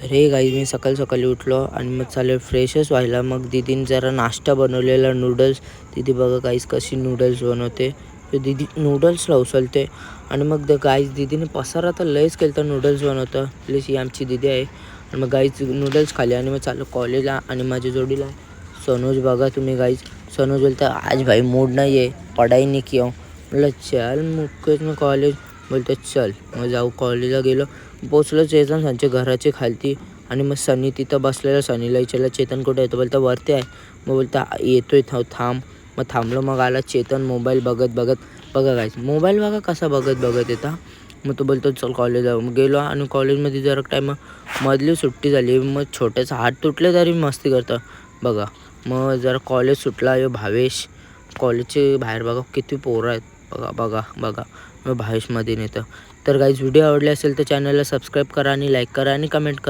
तर हे गाईज मी सकाळी सकाळी उठलो आणि मग चालेल फ्रेशच व्हायला. मग दीदीने जरा नाश्ता बनवलेला नूडल्स. दीदी बघा गाईज कशी नूडल्स बनवते. तर दीदी नूडल्सला उचलते आणि मग गाईज दीदीने पसारा तर लयच केलं तर नूडल्स बनवतं. प्लीज ही आमची दीदी आहे. आणि मग गाईज नूडल्स खाल्ले आणि मग चाललो कॉलेजला. आणि माझ्या जोडीला सनोज बघा तुम्ही गाईज. सनोज बोलता आज भाई मूड नाही आहे, पढाई नाही की. म्हटलं चल मुकेश में कॉलेज. बोलतो चल. मग जाऊ कॉलेजला गेलो. पोचलो चेतन त्यांच्या घराचे खालती. आणि मग सनी तिथं बसलेला. सनीला विचारलं चेतन कुठे येतो. बोलता वरती आहे. मग बोलता येतोय थांब. मग थांबलो. मग आला चेतन मोबाईल बघत बघा गाईज मोबाईल बघा कसा बघत येता. मग तो बोलतो चल कॉलेजला. मग गेलो आणि कॉलेजमध्ये जरा टाईम मधली सुट्टी झाली. मग छोट्याचा हात तुटले तरी मस्ती करतं बघा. मग जरा कॉलेज सुटला. भावेश कॉलेजचे बाहेर बघा किती पोरं आहेत बघा. मग भावेशमध्ये नेतं. तर गाईज व्हिडिओ आवडले असेल तर चॅनलला सबस्क्राईब करा आणि लाईक करा आणि कमेंट करा.